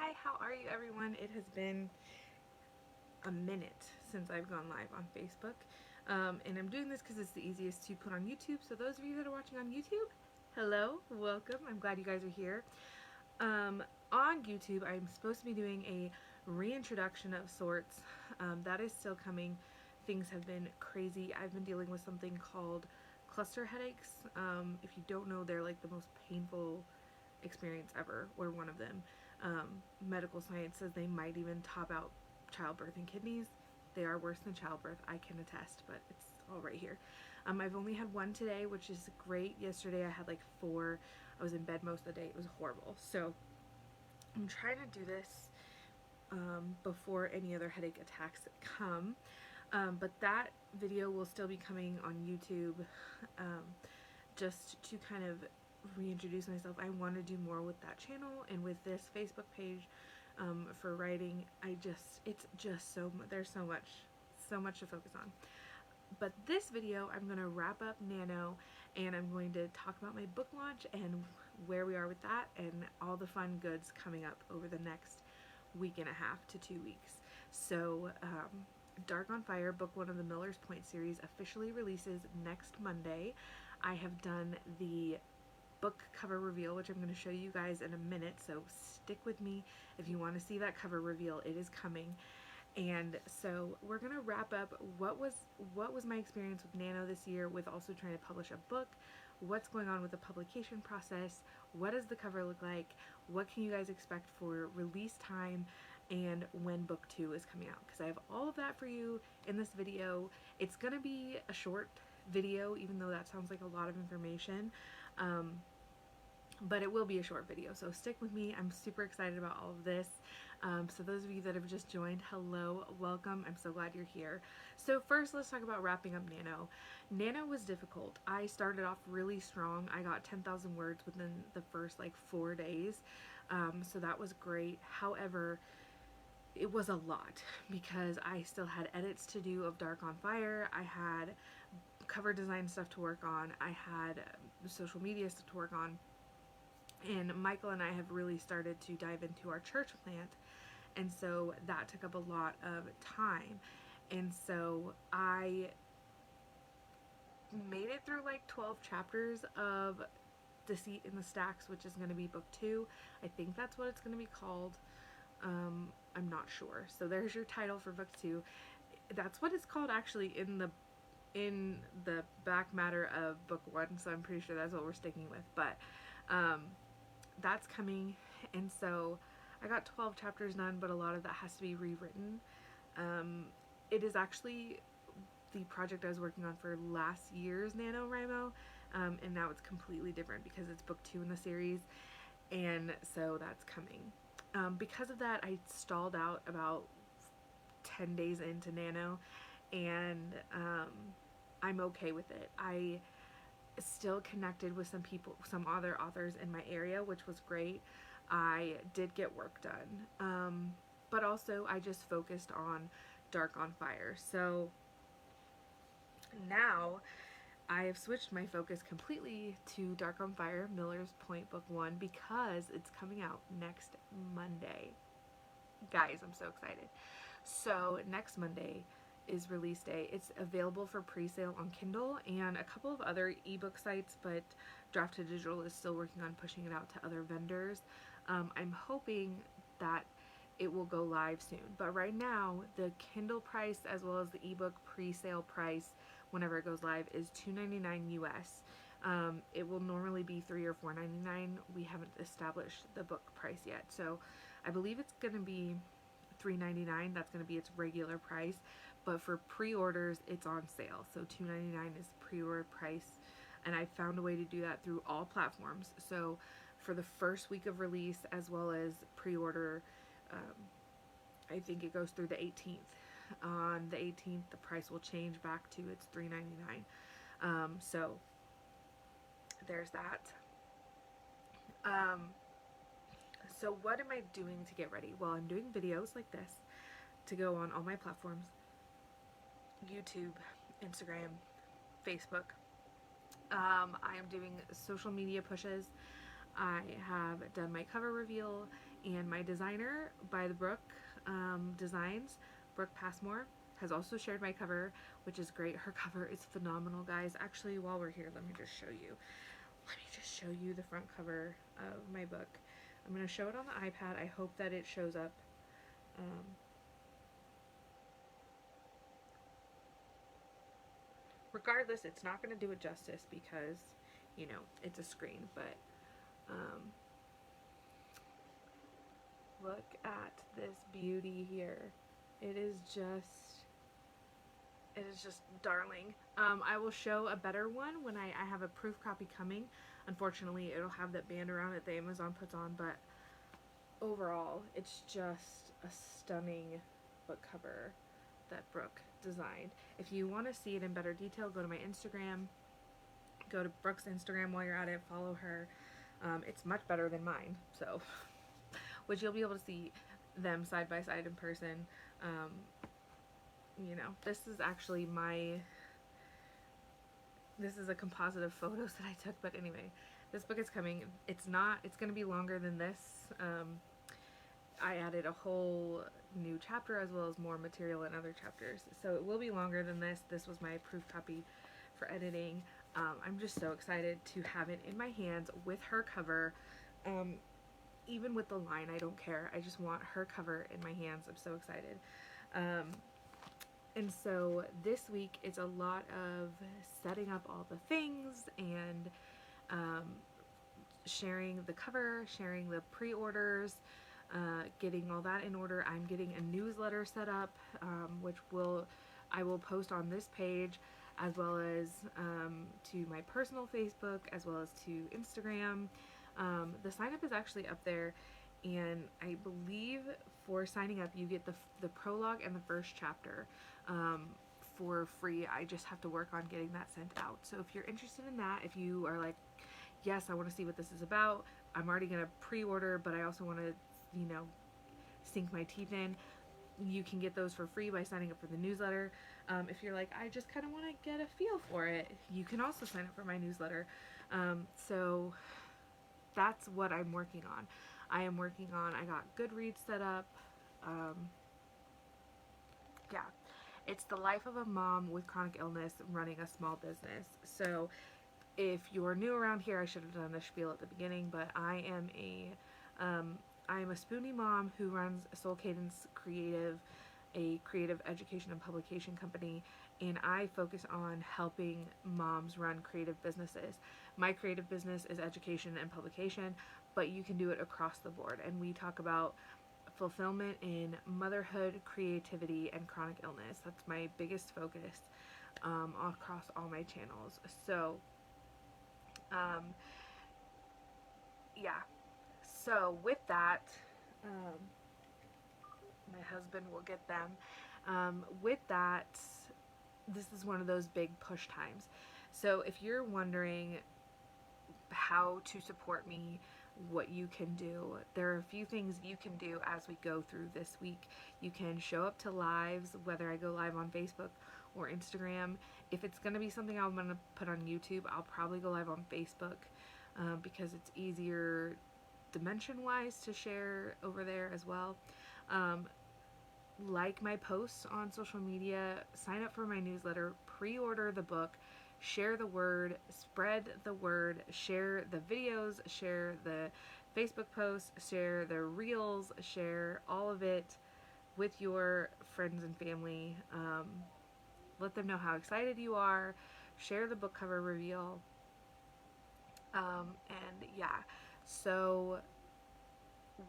Hi, how are you everyone? It has been a minute since I've gone live on Facebook. And I'm doing this because it's the easiest to put on YouTube. So those of you that are watching on YouTube, hello, welcome. I'm glad you guys are here. On YouTube, I'm supposed to be doing a reintroduction of sorts. That is still coming. Things have been crazy. I've been dealing with something called cluster headaches. If you don't know, they're like the most painful experience ever, or one of them. Medical science says they might even top out childbirth and kidneys. They are worse than childbirth, I can attest, but it's all right here. I've only had one today, which is great. Yesterday I had like 4. I was in bed most of the day. It was horrible. So I'm trying to do this before any other headache attacks come. But that video will still be coming on YouTube, just to kind of reintroduce myself. I want to do more with that channel and with this Facebook page for writing. It's just there's so much to focus on. But this video, I'm going to wrap up Nano, and I'm going to talk about my book launch and where we are with that and all the fun goods coming up over the next week and a half to 2 weeks. So Dark on Fire, book 1 of the Miller's Pointe series, officially releases next Monday. I have done the book cover reveal, which I'm going to show you guys in a minute, so stick with me if you want to see that cover reveal. It is coming. And so we're going to wrap up what was my experience with Nano this year, with also trying to publish a book, what's going on with the publication process, what does the cover look like, what can you guys expect for release time, and when book 2 is coming out, because I have all of that for you in this video. It's going to be a short video, even though that sounds like a lot of information, but it will be a short video, so stick with me. I'm super excited about all of this. So those of you that have just joined, hello, welcome. I'm so glad you're here. So first, let's talk about wrapping up Nano. Nano was difficult. I started off really strong. I got 10,000 words within the first like 4 days, so that was great. However, it was a lot because I still had edits to do of Dark on Fire. I had cover design stuff to work on. I had social media stuff to work on. And Michael and I have really started to dive into our church plant, and so that took up a lot of time. And so I made it through like 12 chapters of Deceit in the Stacks, which is going to be book 2. I think that's what it's going to be called. I'm not sure. So there's your title for book 2. That's what it's called actually in the back matter of book 1, so I'm pretty sure that's what we're sticking with. But that's coming, and so I got 12 chapters done, but a lot of that has to be rewritten. It is actually the project I was working on for last year's NaNoWriMo, and now it's completely different because it's book 2 in the series, and so that's coming. Because of that, I stalled out about 10 days into Nano, and I'm okay with it. I still connected with some other authors in my area, which was great. I did get work done, but also I just focused on Dark on Fire. So now I have switched my focus completely to Dark on Fire, Miller's Pointe book 1, because it's coming out next Monday. Guys, I'm so excited. So next Monday is release day. It's available for pre-sale on Kindle and a couple of other ebook sites, but Draft to Digital is still working on pushing it out to other vendors. I'm hoping that it will go live soon, but right now the Kindle price as well as the ebook pre-sale price whenever it goes live is $2.99 US. It will normally be $3 or $4.99. We haven't established the book price yet, so I believe it's going to be $3.99. That's going to be its regular price, but for pre-orders it's on sale, so $2.99 is pre-order price, and I found a way to do that through all platforms. So for the first week of release as well as pre-order, I think it goes through the 18th. On the 18th the price will change back to its $3.99. So there's that. So what am I doing to get ready? Well, I'm doing videos like this to go on all my platforms: YouTube, Instagram, Facebook. I am doing social media pushes. I have done my cover reveal, and my designer, By the Brooke Designs, Brooke Passmore, has also shared my cover, which is great. Her cover is phenomenal, guys. Actually, while we're here, let me just show you. Let me just show you the front cover of my book. I'm going to show it on the iPad. I hope that it shows up. Regardless, it's not going to do it justice because, you know, it's a screen, but look at this beauty here. It is just darling. I will show a better one when I have a proof copy coming. Unfortunately, it'll have that band around it that Amazon puts on, but overall, it's just a stunning book cover that Brooke designed. If you want to see it in better detail, go to my Instagram. Go to Brooke's Instagram while you're at it. Follow her. It's much better than mine, so which you'll be able to see them side by side in person. You know, this is actually this is a composite of photos that I took, but anyway, this book is coming. It's going to be longer than this. I added a whole new chapter as well as more material in other chapters, so it will be longer than this. This was my proof copy for editing. I'm just so excited to have it in my hands with her cover. Even with the line, I don't care. I just want her cover in my hands. I'm so excited. And so this week it's a lot of setting up all the things and sharing the cover, sharing the pre-orders, getting all that in order. I'm getting a newsletter set up, which I will post on this page, as well as to my personal Facebook, as well as to Instagram. The sign up is actually up there, and I believe for signing up you get the prologue and the first chapter for free. I just have to work on getting that sent out. So if you're interested in that, if you are like, yes, I want to see what this is about, I'm already going to pre-order, but I also want to, you know, sink my teeth in, you can get those for free by signing up for the newsletter. If you're like, I just kind of want to get a feel for it, you can also sign up for my newsletter. So that's what I'm working on. I got Goodreads set up. Yeah, it's the life of a mom with chronic illness running a small business. So if you're new around here, I should have done the spiel at the beginning, but I am a Spoonie mom who runs Soul Cadence Creative, a creative education and publication company, and I focus on helping moms run creative businesses. My creative business is education and publication, but you can do it across the board, and we talk about fulfillment in motherhood, creativity, and chronic illness. That's my biggest focus across all my channels. So, yeah. So with that, my husband will get them. With that, this is one of those big push times. So if you're wondering how to support me, what you can do, there are a few things you can do as we go through this week. You can show up to lives, whether I go live on Facebook or Instagram. If it's going to be something I'm going to put on YouTube, I'll probably go live on Facebook because it's easier dimension-wise to share over there as well. Like my posts on social media, sign up for my newsletter, pre-order the book, share the word, spread the word, share the videos, share the Facebook posts, share the reels, share all of it with your friends and family. Let them know how excited you are. Share the book cover reveal. And yeah, so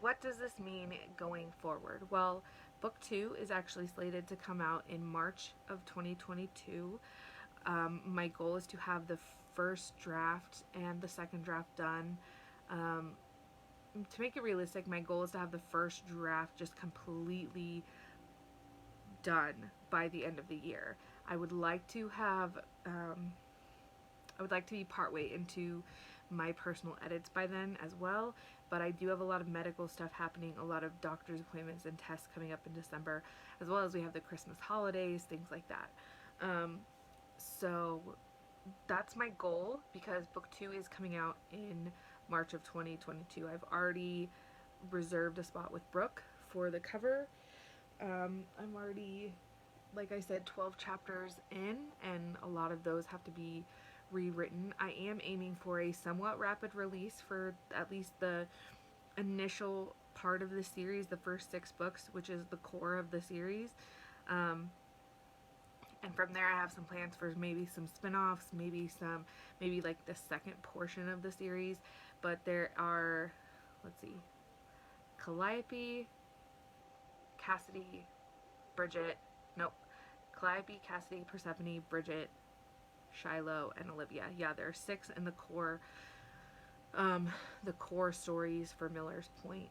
what does this mean going forward? Well, book 2 is actually slated to come out in March of 2022. My goal is to have the first draft and the second draft done. To make it realistic, my goal is to have the first draft just completely done by the end of the year. I would like to be partway into my personal edits by then as well, but I do have a lot of medical stuff happening, a lot of doctor's appointments and tests coming up in December, as well as we have the Christmas holidays, things like that. So that's my goal, because book 2 is coming out in March of 2022. I've already reserved a spot with Brooke for the cover. I'm already, like I said, 12 chapters in, and a lot of those have to be rewritten. I am aiming for a somewhat rapid release for at least the initial part of the series, the first 6 books, which is the core of the series. And from there, I have some plans for maybe some spin-offs, maybe like the second portion of the series. But there are, let's see, Calliope, Cassidy, Bridget, nope, Calliope, Cassidy, Persephone, Bridget, Shiloh, and Olivia. Yeah, there are 6 in the core stories for Miller's Point.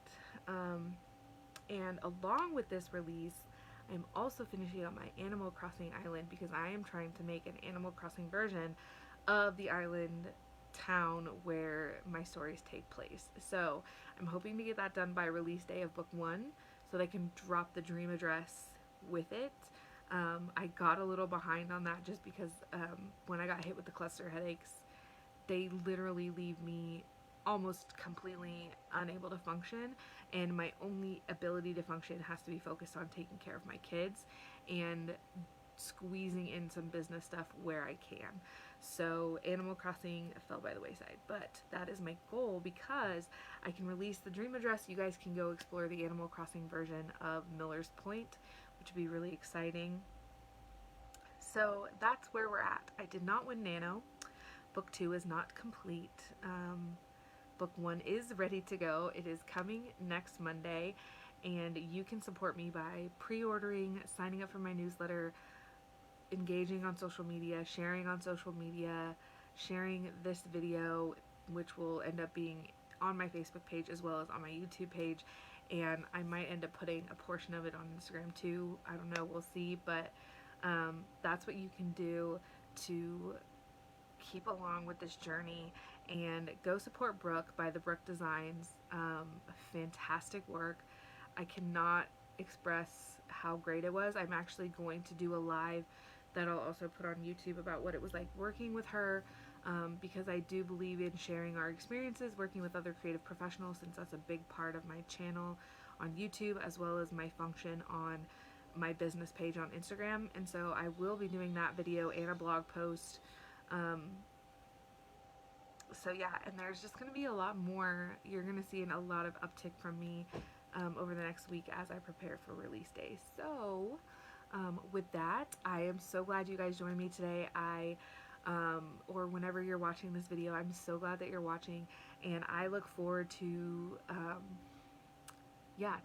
And along with this release, I'm also finishing up my Animal Crossing island, because I am trying to make an Animal Crossing version of the island town where my stories take place. So I'm hoping to get that done by release day of book 1, so they can drop the dream address with it. I got a little behind on that just because when I got hit with the cluster headaches, they literally leave me almost completely unable to function, and my only ability to function has to be focused on taking care of my kids and squeezing in some business stuff where I can. So Animal Crossing fell by the wayside, but that is my goal, because I can release the dream address. You guys can go explore the Animal Crossing version of Miller's Point, which would be really exciting. So that's where we're at. I did not win Nano. Book 2 is not complete. Book 1 is ready to go. It is coming next Monday, and you can support me by pre-ordering, signing up for my newsletter, engaging on social media, sharing on social media, sharing this video, which will end up being on my Facebook page as well as on my YouTube page, and I might end up putting a portion of it on Instagram too. I don't know, we'll see, but that's what you can do to keep along with this journey. And go support Brooke by the Brooke Designs. Fantastic work. I cannot express how great it was. I'm actually going to do a live that I'll also put on YouTube about what it was like working with her, because I do believe in sharing our experiences working with other creative professionals, since that's a big part of my channel on YouTube, as well as my function on my business page on Instagram. And so I will be doing that video and a blog post. So yeah, and there's just going to be a lot more. You're going to see a lot of uptick from me over the next week as I prepare for release day. So with that, I am so glad you guys joined me today. Or whenever you're watching this video, I'm so glad that you're watching, and I look forward to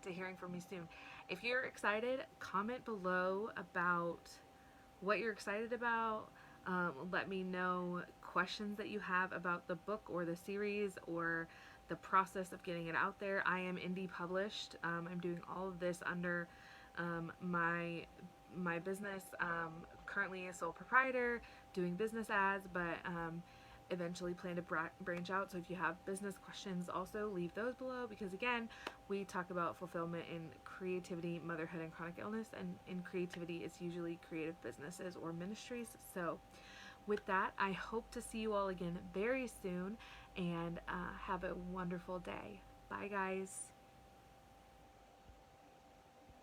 to hearing from you soon. If you're excited, comment below about what you're excited about. Let me know questions that you have about the book or the series or the process of getting it out there. I am indie published. I'm doing all of this under my business. Currently a sole proprietor, doing business ads, but eventually plan to branch out. So if you have business questions, also leave those below, because again, we talk about fulfillment in creativity, motherhood, and chronic illness, and in creativity it's usually creative businesses or ministries. So with that, I hope to see you all again very soon, and have a wonderful day. Bye guys.